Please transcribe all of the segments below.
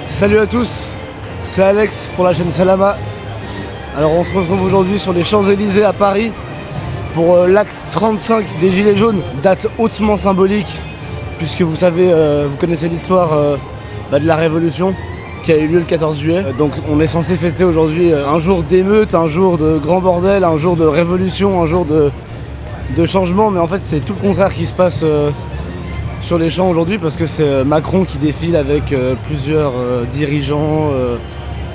Salut à tous, c'est Alex pour la chaîne Salama. Alors on se retrouve aujourd'hui sur les Champs-Élysées à Paris pour l'acte 35 des Gilets jaunes, date hautement symbolique puisque vous savez, vous connaissez l'histoire de la Révolution qui a eu lieu le 14 juillet. Donc on est censé fêter aujourd'hui un jour d'émeute, un jour de grand bordel, un jour de révolution, un jour de changement, mais en fait c'est tout le contraire qui se passe sur les champs aujourd'hui parce que c'est Macron qui défile avec plusieurs dirigeants,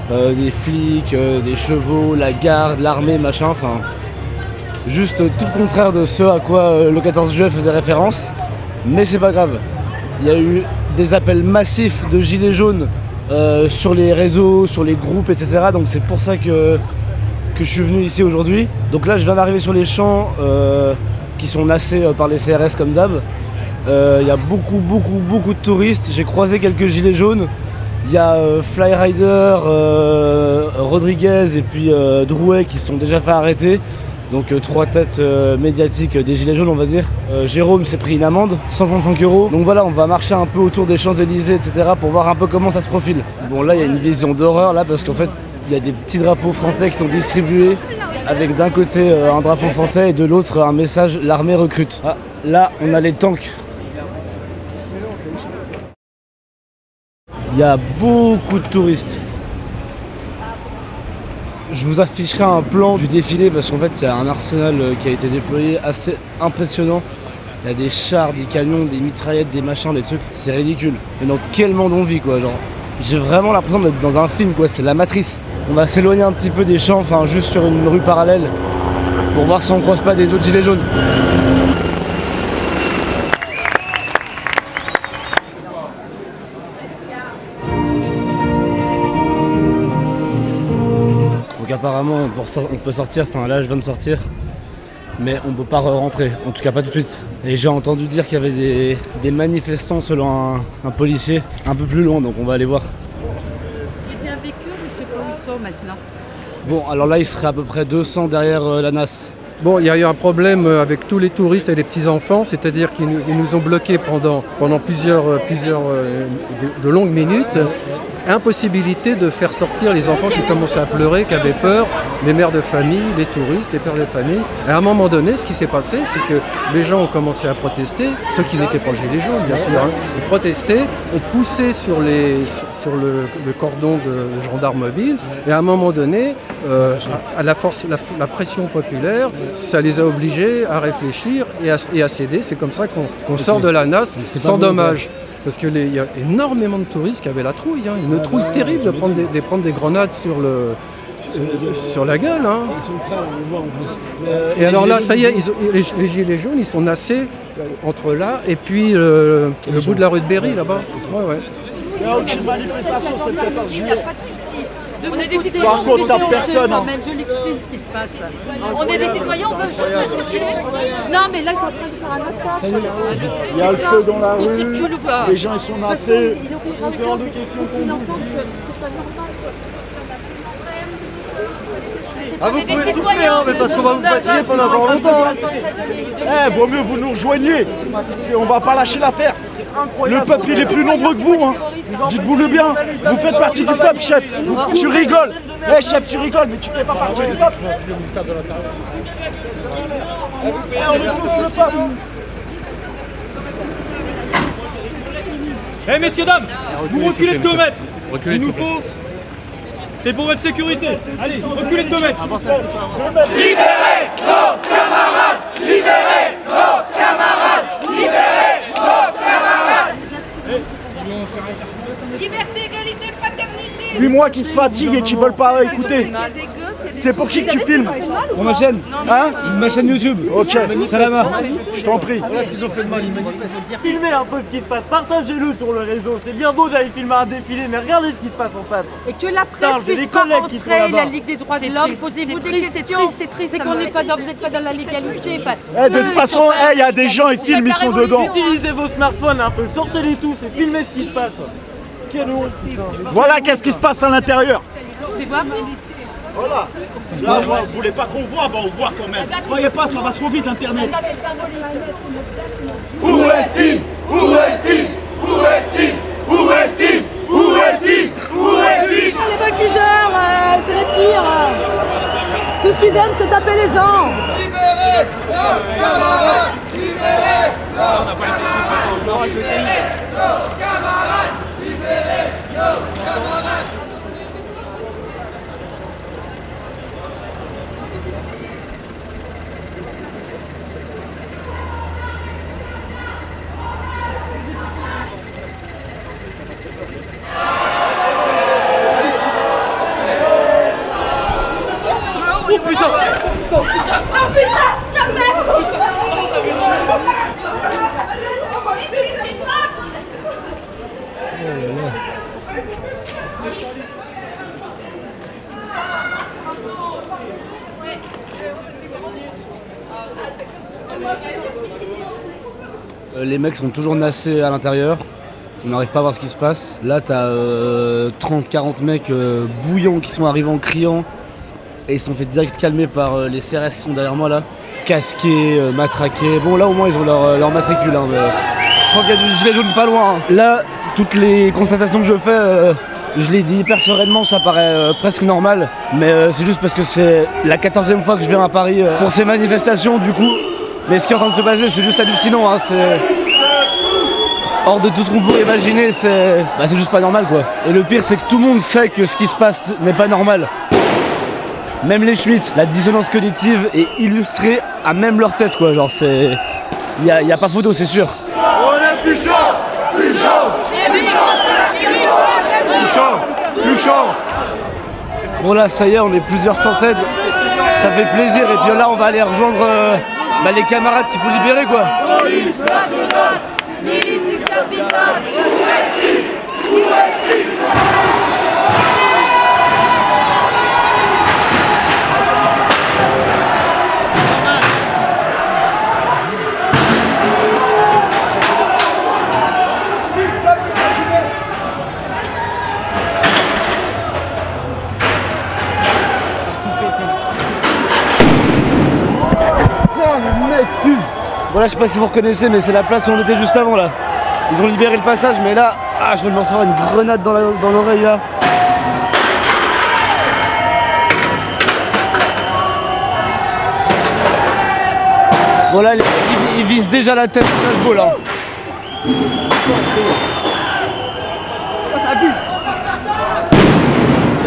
des flics, des chevaux, la garde, l'armée, machin, enfin juste tout le contraire de ce à quoi le 14 juillet faisait référence. Mais c'est pas grave, il y a eu des appels massifs de gilets jaunes sur les réseaux, sur les groupes, etc. Donc c'est pour ça que je suis venu ici aujourd'hui. Donc là je viens d'arriver sur les champs qui sont nassés par les CRS comme d'hab. Il y a beaucoup de touristes, j'ai croisé quelques gilets jaunes. Il y a Flyrider, Rodriguez et puis Drouet qui sont déjà fait arrêter. Donc trois têtes médiatiques des gilets jaunes on va dire. Jérôme s'est pris une amende, 135 €. Donc voilà, on va marcher un peu autour des Champs-Élysées, etc. pour voir un peu comment ça se profile. Bon là il y a une vision d'horreur là parce qu'en fait il y a des petits drapeaux français qui sont distribués avec d'un côté un drapeau français et de l'autre un message l'armée recrute. Ah, là on a les tanks. Il y a beaucoup de touristes. Je vous afficherai un plan du défilé parce qu'en fait il y a un arsenal qui a été déployé assez impressionnant. Il y a des chars, des camions, des mitraillettes, des machins, des trucs. C'est ridicule. Mais dans quel monde on vit quoi, genre. J'ai vraiment l'impression d'être dans un film quoi, c'est la matrice. On va s'éloigner un petit peu des champs, enfin juste sur une rue parallèle pour voir si on croise pas des autres gilets jaunes. Donc apparemment on peut sortir, enfin là je viens de sortir, mais on peut pas rentrer, en tout cas pas tout de suite. Et j'ai entendu dire qu'il y avait des manifestants selon un policier un peu plus loin, donc on va aller voir. sont maintenant? Bon, alors là, il serait à peu près 200 derrière la NAS. Bon, il y a eu un problème avec tous les touristes et les petits-enfants, c'est-à-dire qu'ils nous ont bloqués pendant plusieurs de longues minutes. Impossibilité de faire sortir les enfants qui commençaient à pleurer, qui avaient peur, les mères de famille, les touristes, les pères de famille. Et à un moment donné, ce qui s'est passé, c'est que les gens ont commencé à protester, ceux qui n'étaient pas gilets jaunes, bien sûr, hein, ont protesté, ont poussé sur le cordon de gendarmes mobiles. Et à un moment donné, à la pression populaire, ça les a obligés à réfléchir et à céder. C'est comme ça qu'on sort de la NAS sans dommage. Parce qu'il y a énormément de touristes qui avaient la trouille, hein. Une trouille terrible de prendre des grenades sur la gueule. Hein. Et alors là, ça y est, les gilets jaunes, ils sont nassés entre là et puis le bout de la rue de Berry, là-bas. Ouais, ouais. Il n'y a aucune manifestation, c'est le 14 juillet. On est des citoyens, Par contre, t'as personne. Quand même, je l'explique ce qui se passe. On est des citoyens, on veut juste pas circuler. Non, mais là, ils sont en train de faire un massacre. Il y a le feu dans la On rue, circule ou pas? les gens ils sont nassés. C'est hors de question qu'on entende que c'est pas normal. Ah, vous pouvez souffler, hein, mais parce qu'on va vous fatiguer pendant encore longtemps. Eh, vaut mieux vous nous rejoigniez. On va pas lâcher l'affaire. Le peuple il est plus nombreux que vous. Hein. Dites-vous le bien. Vous faites partie du peuple, chef. Tu rigoles. Eh chef, tu rigoles, mais tu fais pas partie du peuple. On est tous le peuple. Eh messieurs, dames, vous reculez de 2 mètres. Il nous faut... C'est pour votre sécurité. Allez, reculez de 2 mètres. Libérez nos camarades! Libérez nos camarades! Libérez nos camarades! Liberté, égalité, fraternité. 8 mois qui se fatiguent et qui veulent pas écouter. C'est pour qui que tu filmes? Pour ma chaîne. Hein? Ma chaîne YouTube. Ok. Salama. Je t'en prie. Voilà ce qu'ils ont fait de mal, ils manifestent. Filmez un peu ce qui se passe, partagez-le sur le réseau. C'est bien beau d'aller filmer un défilé, mais regardez ce qui se passe en face. Et que la presse Putain, j'ai puisse des pas collègues qui sont rentrer, là-bas. la Ligue des droits de C'est l'homme, triste, posez-vous c'est des triste, questions. c'est triste, C'est ça qu'on me- n'est pas dans, vous n'êtes pas dans la légalité. Enfin, Eh, de toute façon, il y a des gens, ils filment, ils sont dedans. Utilisez vos smartphones un peu, sortez-les tous et filmez ce qui se passe. Quelle honte, putain. Voilà qu'est-ce qui se passe à l'intérieur. fais voir. Voilà. Là, vous voulez pas qu'on voit, bah on voit quand même. Croyez pas, ça va trop vite Internet. Où est-il? Où est-il? Où est-il? Où est-il? Où est-il? Où est-il? Les voltigeurs, c'est les pires. Tout ce qu'ils aiment, c'est taper les gens. Libérez nos camarades! Libérez nos camarades! Libérez nos camarades! Libérez nos camarades! Oh putain! Oh putain, ça fait. Les mecs sont toujours nassés à l'intérieur. On n'arrive pas à voir ce qui se passe. Là, t'as 30-40 mecs bouillants qui sont arrivés en criant. Et ils sont fait direct calmer par les CRS qui sont derrière moi là. Casqués, matraqués. Bon, là au moins ils ont leur matricule. Hein, mais... Je crois qu'il y a du gilet jaune pas loin. Hein. Là, toutes les constatations que je fais, je les dis hyper sereinement, ça paraît presque normal. Mais c'est juste parce que c'est la 14e fois que je viens à Paris pour ces manifestations du coup. Mais ce qui est en train de se passer, c'est juste hallucinant. Hein, c'est hors de tout ce qu'on pourrait imaginer, c'est juste pas normal quoi. Et le pire, c'est que tout le monde sait que ce qui se passe n'est pas normal. Même les Schmitt, la dissonance cognitive est illustrée à même leur tête quoi. Genre c'est... Y a pas photo, c'est sûr. On est plus chaud! Plus chaud! Plus chaud! Plus chaud! Plus chaud. Bon là, ça y est, on est plusieurs centaines. Ça fait plaisir. Et puis là, on va aller rejoindre les camarades qu'il faut libérer quoi. Police nationale! Milice du Capitole! Où est-il? Où est-il? Voilà, je sais pas si vous reconnaissez, mais c'est la place où on était juste avant là. Ils ont libéré le passage, mais là, ah, je viens de me recevoir une grenade dans l'oreille là. Voilà, ils visent déjà la tête du flashball là.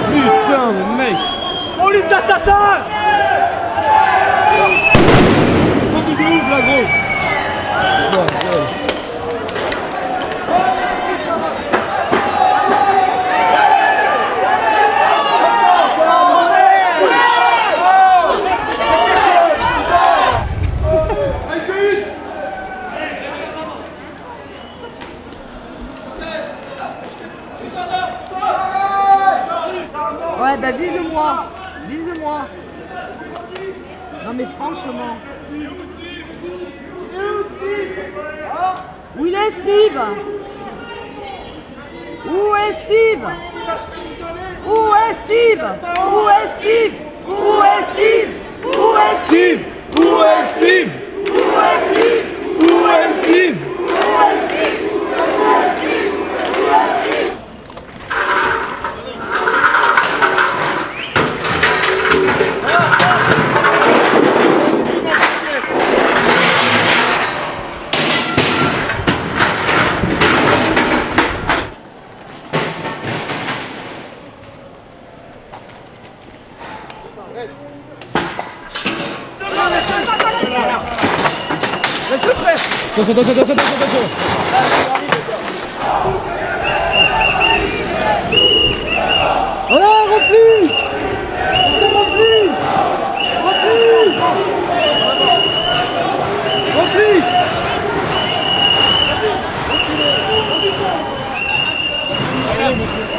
Putain, le mec! Police d'assassin! Comment tu ouvres là, gros? Ouais, bah vise-moi. Vise-moi. Non mais franchement. Où il est Steve? Où est Steve? Où est Steve? Où est Steve? Où est Steve? Où est Steve? Où est Steve? Où est Steve? Où est Steve? Attention. Voilà, rempli.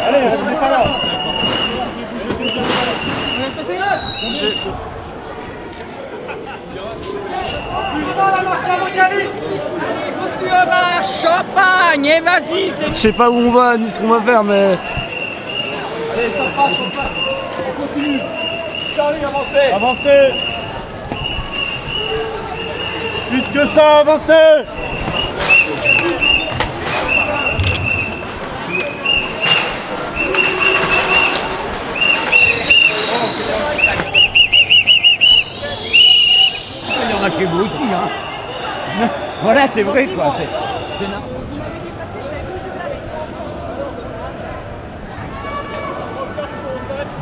Allez, restez pas là. Champagne, et vas-y. Je sais pas où on va ni ce qu'on va faire, mais. Allez, ça passe. On continue. Charlie, avancez. Avancez. Vite que ça, avancez. Il y en a chez vous aussi, hein. Voilà, c'est vrai, quoi.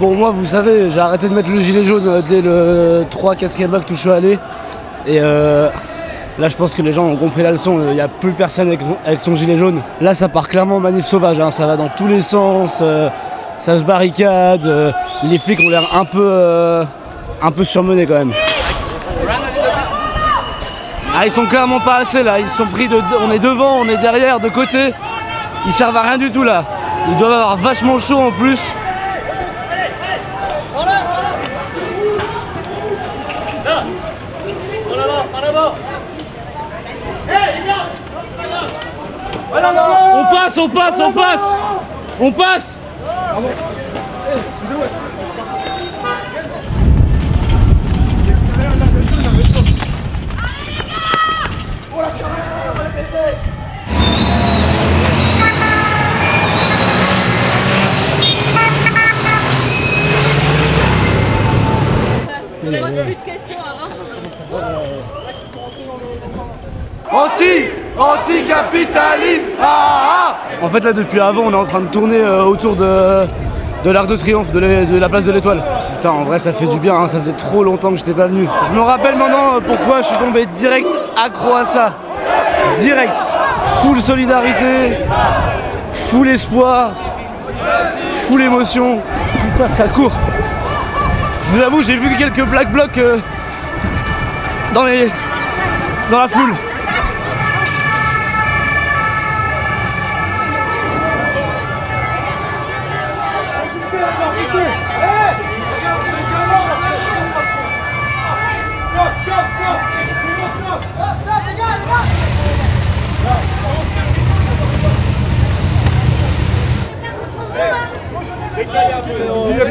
Bon, moi, vous savez, j'ai arrêté de mettre le gilet jaune dès le 3-4e bac où je suis allé. Et là, je pense que les gens ont compris la leçon. Il n'y a plus personne avec son gilet jaune. Là, ça part clairement en manif sauvage. Hein. Ça va dans tous les sens. Ça se barricade. Les flics ont l'air un peu surmenés quand même. Ah, ils sont clairement pas assez là. Ils sont pris de. On est devant, on est derrière, de côté. Ils servent à rien du tout là. Ils doivent avoir vachement chaud en plus. On passe. Plus de questions avant. Anticapitaliste. En fait là depuis avant on est en train de tourner autour de l'Arc de Triomphe, de la place de l'Étoile. Putain, en vrai ça fait du bien, hein, ça faisait trop longtemps que j'étais pas venu. Je me rappelle maintenant pourquoi je suis tombé direct accro à ça. Direct. Full solidarité, full espoir, full émotion. Putain, ça court. Je vous avoue, j'ai vu quelques black blocs dans la foule.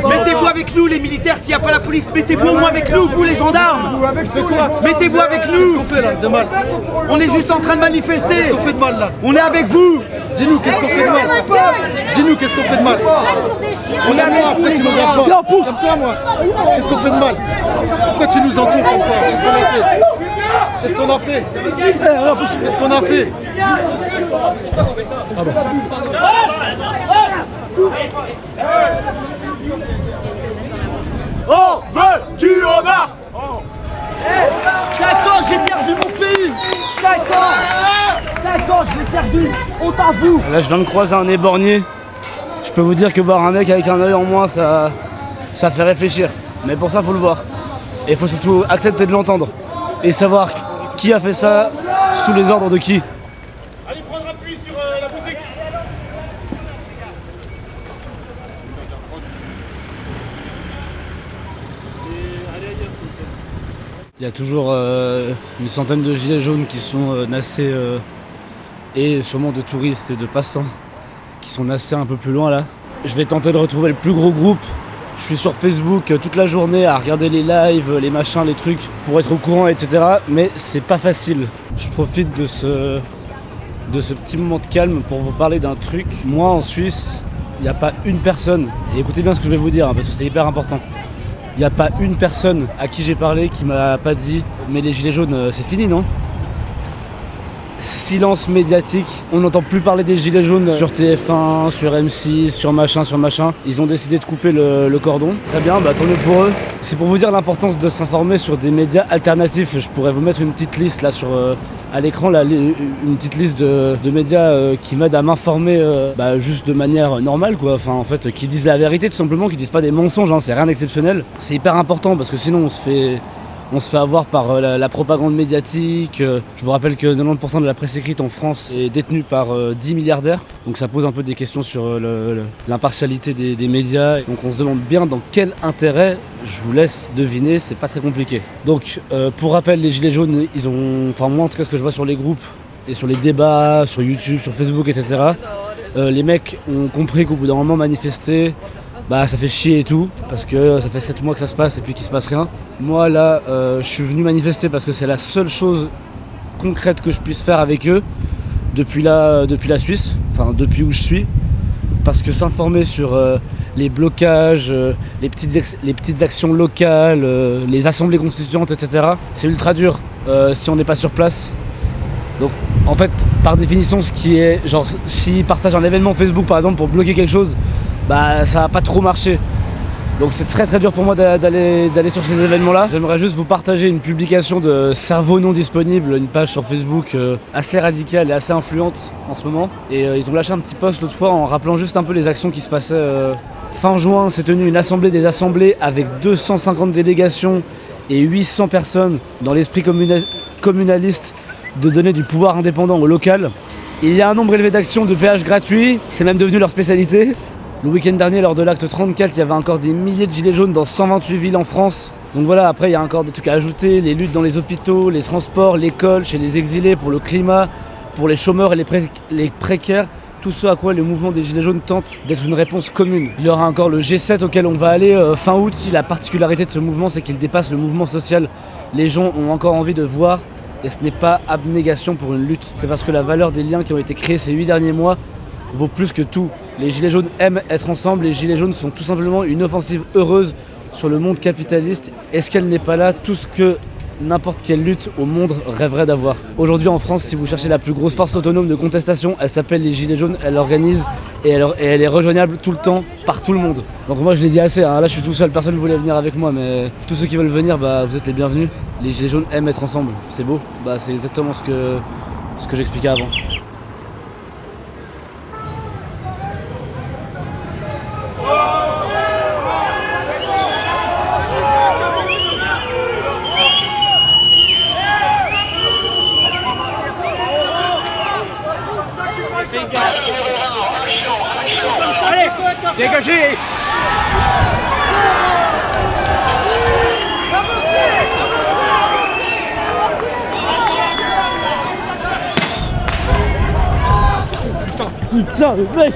Mettez-vous avec nous les militaires s'il n'y a pas la police. Mettez-vous au moins avec nous, vous les gendarmes. Mettez-vous avec nous. Qu'est-ce qu'on fait là de mal? On est juste en train de manifester. Qu'est-ce qu'on fait de mal là? On est avec vous. Dis-nous, qu'est-ce qu'on fait de mal? Dis-nous, qu'est-ce qu'on fait de mal? On est moi, après tu nous regardes pas. Comme toi, moi. Qu'est-ce qu'on fait de mal? Pourquoi tu nous entoures comme ça? Qu'est-ce qu'on a fait? Qu'est-ce qu'on a fait? On veut du homard. 5 ans j'ai servi mon pays. 5 ans je l'ai servi. Honte à vous. Là, je viens de croiser un éborgné. Je peux vous dire que voir un mec avec un œil en moins, ça fait réfléchir. Mais pour ça, faut le voir. Et il faut surtout accepter de l'entendre. Et savoir qui a fait ça, sous les ordres de qui. Allez prendre appui sur la boutique. Il y a toujours une centaine de gilets jaunes qui sont nassés et sûrement de touristes et de passants qui sont nassés un peu plus loin là. Je vais tenter de retrouver le plus gros groupe. Je suis sur Facebook toute la journée à regarder les lives, les machins, les trucs pour être au courant, etc. Mais c'est pas facile. Je profite de ce petit moment de calme pour vous parler d'un truc. Moi en Suisse, il n'y a pas une personne, et écoutez bien ce que je vais vous dire hein, parce que c'est hyper important. Il n'y a pas une personne à qui j'ai parlé qui m'a pas dit « mais les gilets jaunes, c'est fini, non ?» Silence médiatique, on n'entend plus parler des gilets jaunes sur TF1, sur M6, sur machin. Ils ont décidé de couper le cordon. Très bien, bah tant mieux pour eux. C'est pour vous dire l'importance de s'informer sur des médias alternatifs. Je pourrais vous mettre une petite liste là à l'écran, une petite liste de médias qui m'aident à m'informer juste de manière normale quoi. Enfin en fait, qui disent la vérité tout simplement, qui disent pas des mensonges, hein, c'est rien d'exceptionnel. C'est hyper important parce que sinon on se fait avoir par la propagande médiatique. Je vous rappelle que 90% de la presse écrite en France est détenue par 10 milliardaires. Donc ça pose un peu des questions sur l'impartialité des médias. Donc on se demande bien dans quel intérêt, je vous laisse deviner, c'est pas très compliqué. Donc pour rappel, les gilets jaunes, ils ont, enfin moi en tout cas ce que je vois sur les groupes et sur les débats, sur YouTube, sur Facebook, etc. Les mecs ont compris qu'au bout d'un moment manifester, bah ça fait chier et tout, parce que ça fait 7 mois que ça se passe et puis qu'il se passe rien. Moi là, je suis venu manifester parce que c'est la seule chose concrète que je puisse faire avec eux depuis la Suisse, enfin depuis où je suis. Parce que s'informer sur les blocages, les petites actions locales, les assemblées constituantes, etc. c'est ultra dur si on n'est pas sur place. Donc en fait, par définition, ce qui est genre, s'ils partagent un événement Facebook par exemple pour bloquer quelque chose, bah ça va pas trop marcher. Donc c'est très dur pour moi d'aller sur ces événements là. J'aimerais juste vous partager une publication de Cerveau non disponible, une page sur Facebook assez radicale et assez influente en ce moment. Et ils ont lâché un petit post l'autre fois en rappelant juste un peu les actions qui se passaient. Fin juin s'est tenue une assemblée des assemblées avec 250 délégations et 800 personnes dans l'esprit communaliste de donner du pouvoir indépendant au local. Il y a un nombre élevé d'actions de péage gratuit, c'est même devenu leur spécialité. Le week-end dernier, lors de l'acte 34, il y avait encore des milliers de gilets jaunes dans 128 villes en France. Donc voilà, après il y a encore des trucs à ajouter, les luttes dans les hôpitaux, les transports, l'école, chez les exilés, pour le climat, pour les chômeurs et les précaires. Tout ce à quoi le mouvement des gilets jaunes tente d'être une réponse commune. Il y aura encore le G7 auquel on va aller fin août. La particularité de ce mouvement, c'est qu'il dépasse le mouvement social. Les gens ont encore envie de voir, et ce n'est pas abnégation pour une lutte. C'est parce que la valeur des liens qui ont été créés ces 8 derniers mois vaut plus que tout. Les gilets jaunes aiment être ensemble, les gilets jaunes sont tout simplement une offensive heureuse sur le monde capitaliste. Est-ce qu'elle n'est pas là tout ce que n'importe quelle lutte au monde rêverait d'avoir? Aujourd'hui en France, si vous cherchez la plus grosse force autonome de contestation, elle s'appelle les gilets jaunes, elle organise et elle est rejoignable tout le temps par tout le monde. Donc moi je l'ai dit assez, hein. Là je suis tout seul, personne ne voulait venir avec moi, mais tous ceux qui veulent venir, bah vous êtes les bienvenus. Les gilets jaunes aiment être ensemble, c'est beau, bah c'est exactement ce que j'expliquais avant. Allez, dégagez! Putain, le mec!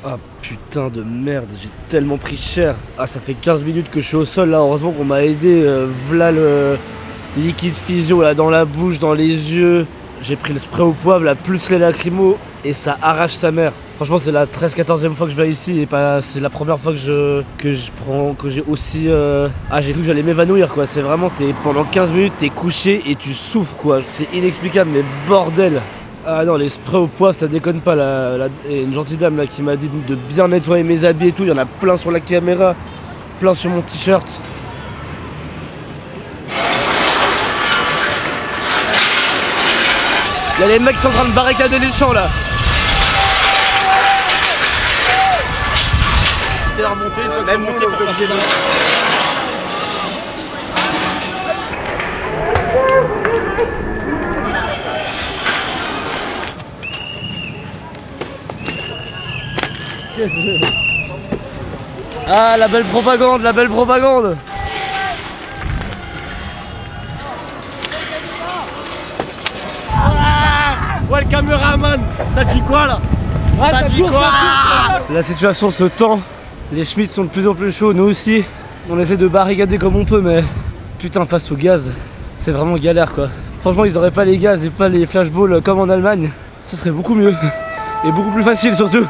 Ah putain de merde, j'ai tellement pris cher. Ah ça fait 15 minutes que je suis au sol là, heureusement qu'on m'a aidé. V'là le liquide physio là dans la bouche, dans les yeux. J'ai pris le spray au poivre là, plus les lacrymos et ça arrache sa mère. Franchement c'est la 13-14e fois que je viens ici et c'est la première fois que j'ai aussi... Ah j'ai cru que j'allais m'évanouir quoi, c'est vraiment pendant 15 minutes t'es couché et tu souffres quoi. C'est inexplicable mais bordel. Ah non les sprays au poivre ça déconne pas et une gentille dame là qui m'a dit de bien nettoyer mes habits et tout, il y en a plein sur la caméra, plein sur mon t-shirt. Il y a les mecs qui sont en train de barricader les champs là. C'est la remontée, une fois que c'est remonté, faut passer là. Ah la belle propagande, la belle propagande. Ouais le caméraman, ça dit quoi là? Ça dit quoi? La situation se tend, les Schmitz sont de plus en plus chauds, nous aussi. On essaie de barricader comme on peut mais putain face au gaz, c'est vraiment galère quoi. Franchement ils auraient pas les gaz et pas les flashballs comme en Allemagne, ce serait beaucoup mieux et beaucoup plus facile surtout.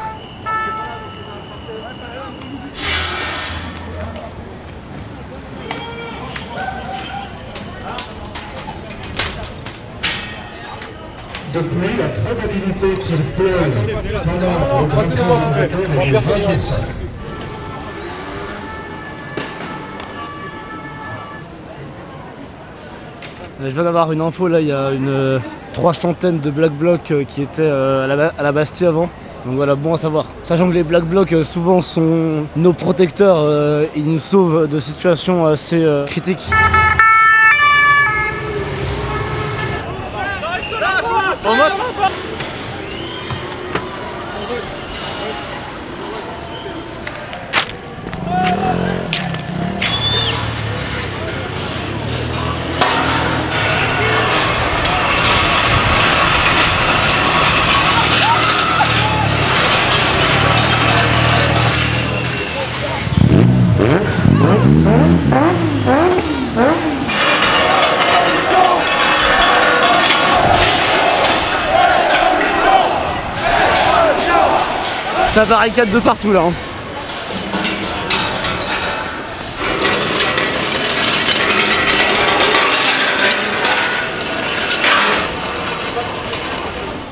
De plus, la probabilité qu'il pleuve pendant le Grand Prix d'Angleterre est de 20%. Je viens d'avoir une info là, il y a une 300aine de Black Blocs qui étaient à la Bastille avant. Donc voilà, bon à savoir. Sachant que les Black Blocs souvent sont nos protecteurs, ils nous sauvent de situations assez critiques. Ça barricade de partout là. Hein.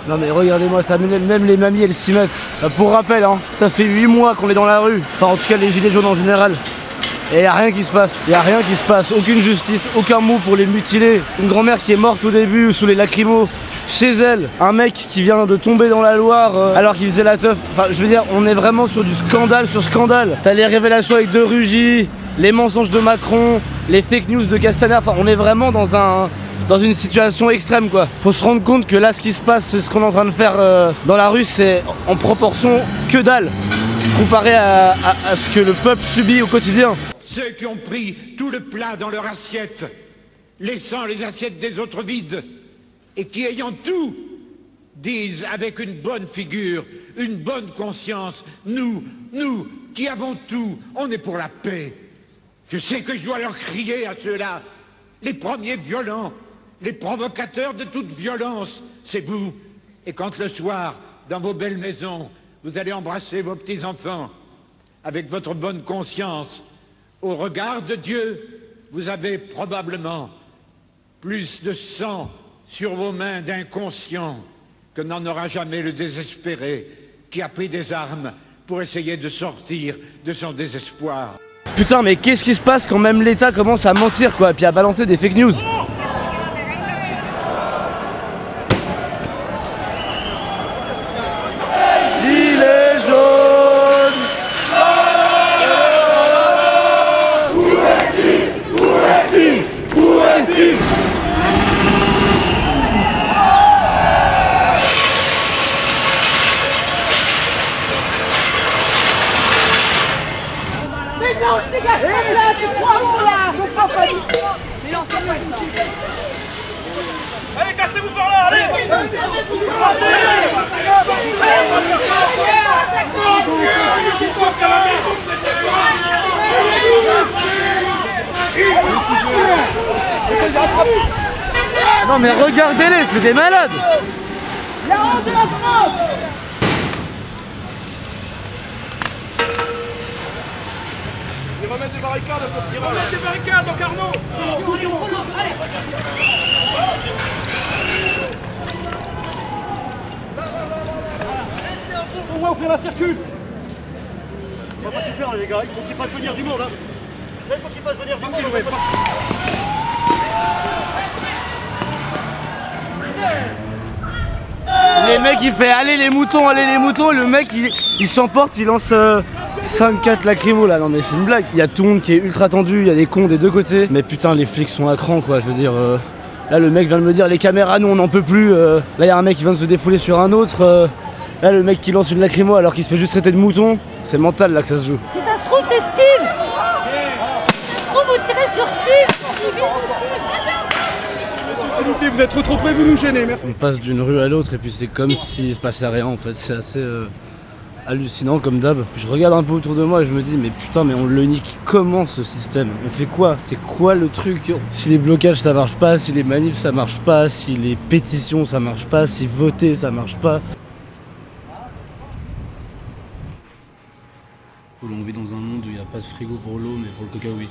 Non mais regardez-moi ça, même les mamies elles s'y mettent. Pour rappel, hein, ça fait 8 mois qu'on est dans la rue. Enfin en tout cas les gilets jaunes en général. Et y a rien qui se passe, y a rien qui se passe, aucune justice, aucun mot pour les mutilés. Une grand-mère qui est morte au début sous les lacrymos. Chez elle, un mec qui vient de tomber dans la Loire alors qu'il faisait la teuf. Enfin, je veux dire, on est vraiment sur du scandale sur scandale. T'as les révélations avec De Rugy, les mensonges de Macron, les fake news de Castaner. Enfin, on est vraiment dans une situation extrême, quoi. Faut se rendre compte que là, ce qui se passe, ce qu'on est en train de faire dans la rue, c'est en proportion que dalle comparé à ce que le peuple subit au quotidien. Ceux qui ont pris tout le plat dans leur assiette, laissant les assiettes des autres vides, et qui, ayant tout, disent avec une bonne figure, une bonne conscience, nous qui avons tout, on est pour la paix. Je sais que je dois leur crier à ceux-là, les premiers violents, les provocateurs de toute violence, c'est vous. Et quand le soir, dans vos belles maisons, vous allez embrasser vos petits-enfants, avec votre bonne conscience, au regard de Dieu, vous avez probablement plus de sang sur vos mains d'inconscients que n'en aura jamais le désespéré qui a pris des armes pour essayer de sortir de son désespoir. Putain mais qu'est-ce qui se passe quand même l'État commence à mentir quoi, et puis à balancer des fake news? Gilets jaunes! Où est-il? Où est-il? Où est-il? Non, je dégage là, tu crois où là? Faut pas faire ici. Mais non, c'est pas ici. Allez, cassez-vous par là, allez! Non mais regardez-les, c'est des malades. La honte de la France. Ils remettent des barricades, donc Arnaud. On va ouvrir la circule. On va pas tout faire les gars, il faut qu'ils fassent venir du monde. Là, il faut qu'ils fassent venir du monde. Les mecs il fait allez les moutons, et le mec il s'emporte, il lance 5-4 lacrymos là, non mais c'est une blague. Il y a tout le monde qui est ultra tendu, il y a des cons des deux côtés. Mais putain les flics sont à cran quoi, je veux dire. Là le mec vient de me dire les caméras nous on n'en peut plus. Là il y a un mec qui vient de se défouler sur un autre. Là le mec qui lance une lacrymo alors qu'il se fait juste traiter de mouton. C'est mental là que ça se joue. Si ça se trouve c'est Steve. Si ça se trouve vous tirez sur Steve. S'il vous plaît, vous êtes trop près, vous nous gênez, merci. On passe d'une rue à l'autre et puis c'est comme s'il se passait rien en fait, c'est assez hallucinant comme d'hab. Je regarde un peu autour de moi et je me dis mais putain mais on le nique comment ce système? On fait quoi? C'est quoi le truc? Si les blocages ça marche pas, si les manifs ça marche pas, si les pétitions ça marche pas, si voter ça marche pas. On vit dans un monde où il n'y a pas de frigo pour l'eau mais pour le coca oui.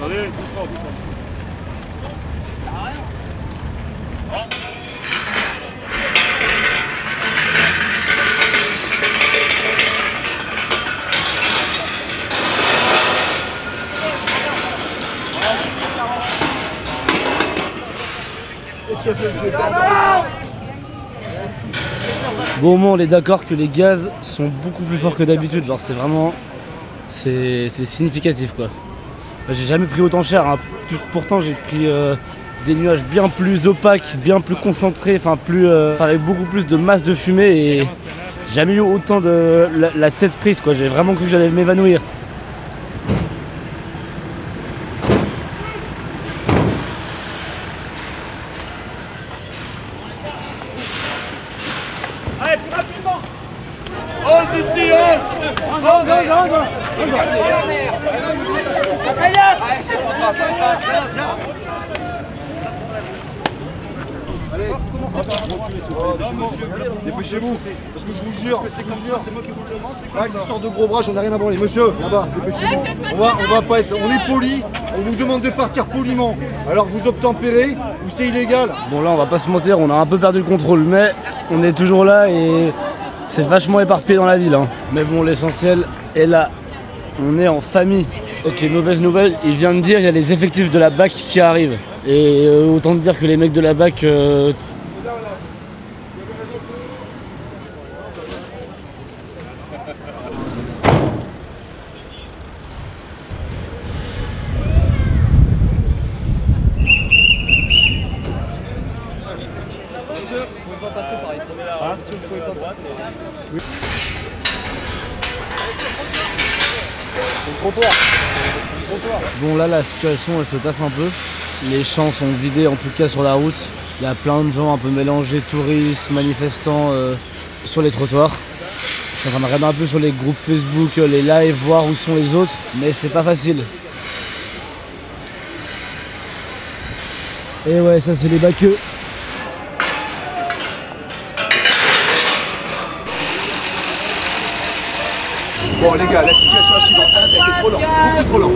Allez, Bon au moins on est d'accord que les gaz sont beaucoup plus forts que d'habitude, genre c'est vraiment... c'est significatif quoi. J'ai jamais pris autant cher, hein. Pourtant j'ai pris des nuages bien plus opaques, bien plus concentrés, enfin avec beaucoup plus de masse de fumée et j'ai jamais eu autant de la tête prise quoi, j'ai vraiment cru que j'allais m'évanouir. Allez, plus rapidement. Hold ici, dépêchez-vous, parce que je vous jure, c'est moi qui vous le demande, c'est quoi cette histoire de gros bras, j'en ai rien à branler. Monsieur, là-bas, dépêchez-vous. On va pas être, on est poli, on vous demande de partir poliment. Alors vous obtempérez ou c'est illégal. Bon là on va pas se mentir, on a un peu perdu le contrôle, mais on est toujours là et c'est vachement éparpillé dans la ville. Hein. Mais bon l'essentiel est là, on est en famille. Ok, mauvaise nouvelle, il vient de dire il y a les effectifs de la BAC qui arrivent. Et autant te dire que les mecs de la BAC... Monsieur, vous pouvez pas passer par ici. Ah, monsieur, vous pouvez pas passer par ici. Oui. Bon là la situation elle se tasse un peu. Les champs sont vidés en tout cas sur la route. Il y a plein de gens un peu mélangés, touristes, manifestants sur les trottoirs. Je suis en train de regarder un peu sur les groupes Facebook, les lives, voir où sont les autres, mais c'est pas facile. Et ouais, ça c'est les baqueux. Bon les gars, la situation est suivante, elle est trop lente, beaucoup trop lente.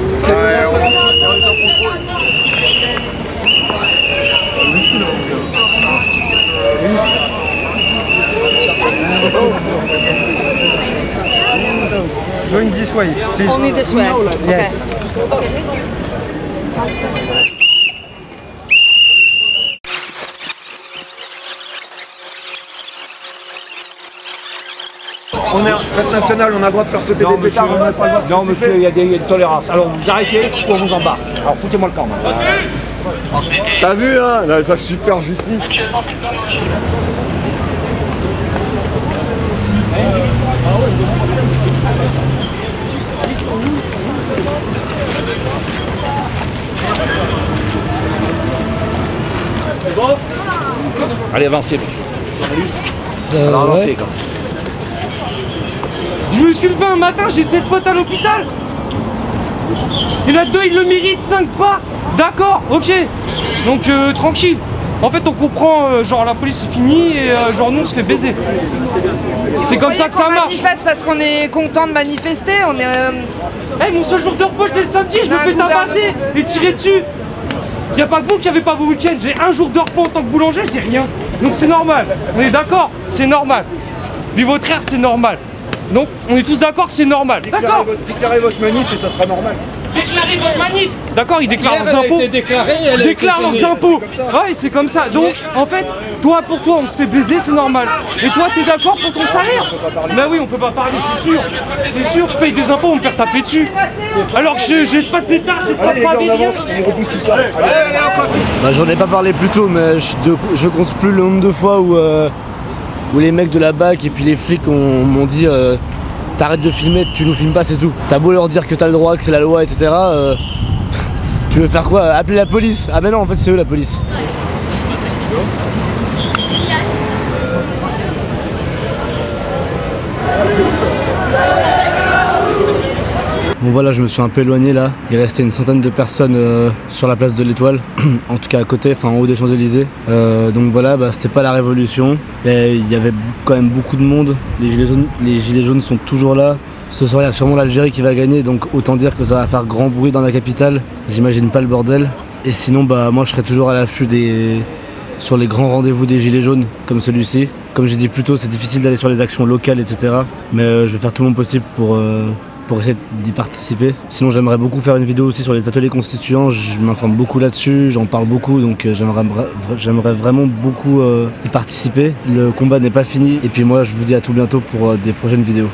Going this way, please. Only this way. Yes. On est en fête nationale, on a le droit de faire sauter des pétards. Non monsieur, il y a des tolérances. Alors vous arrêtez ou on vous embarque. Alors foutez-moi le camp. T'as vu hein, là, ça super justice. C'est bon? Allez, avancez monsieur. Alors avancez quand même. Je me suis levé un matin, j'ai 7 potes à l'hôpital. Il y en a 2, ils le méritent, 5 pas. D'accord, ok. Donc tranquille. En fait, on comprend, genre la police c'est fini et genre nous on se fait baiser. C'est comme ça que ça marche. On manifeste parce qu'on est content de manifester, on est... Hey, mon seul jour de repos c'est le samedi, je me fais tabasser et tirer dessus. Y a pas que vous qui avez pas vos week-ends, j'ai un jour de repos en tant que boulanger, c'est rien. Donc c'est normal, on est d'accord, c'est normal. Vivre votre air, c'est normal. Donc on est tous d'accord que c'est normal. D'accord. Déclarez votre manif et ça sera normal. Déclarez votre manif. D'accord, ils déclarent leurs impôts. Ils déclarent leurs impôts. Ouais, c'est comme ça. Donc, en fait, toi, pour toi, on se fait baiser, c'est normal. Et toi, t'es d'accord pour ton salaire? Bah oui, on peut pas parler, c'est sûr. C'est sûr, je paye des impôts, on me faire taper dessus. Alors que j'ai pas de pétard, j'ai pas de pavillon. On repousse tout ça. Bah, j'en ai pas parlé plus tôt, mais je compte plus le nombre de fois où les mecs de la BAC et puis les flics m'ont dit t'arrêtes de filmer, tu nous filmes pas, c'est tout. T'as beau leur dire que t'as le droit, que c'est la loi, etc. Tu veux faire quoi? Appeler la police? Ah ben non, en fait c'est eux la police. Bon voilà, je me suis un peu éloigné là. Il restait une centaine de personnes sur la place de l'Étoile, en tout cas à côté, enfin en haut des Champs-Élysées. Donc voilà, bah, c'était pas la révolution. Il y avait quand même beaucoup de monde. Les gilets jaunes sont toujours là. Ce soir, il y a sûrement l'Algérie qui va gagner, donc autant dire que ça va faire grand bruit dans la capitale. J'imagine pas le bordel. Et sinon, bah moi je serai toujours à l'affût sur les grands rendez-vous des gilets jaunes, comme celui-ci. Comme j'ai dit plus tôt, c'est difficile d'aller sur les actions locales, etc. Mais je vais faire tout mon possible pour essayer d'y participer. Sinon j'aimerais beaucoup faire une vidéo aussi sur les ateliers constituants, je m'informe beaucoup là-dessus, j'en parle beaucoup, donc j'aimerais vraiment beaucoup y participer. Le combat n'est pas fini, et puis moi je vous dis à tout bientôt pour des prochaines vidéos.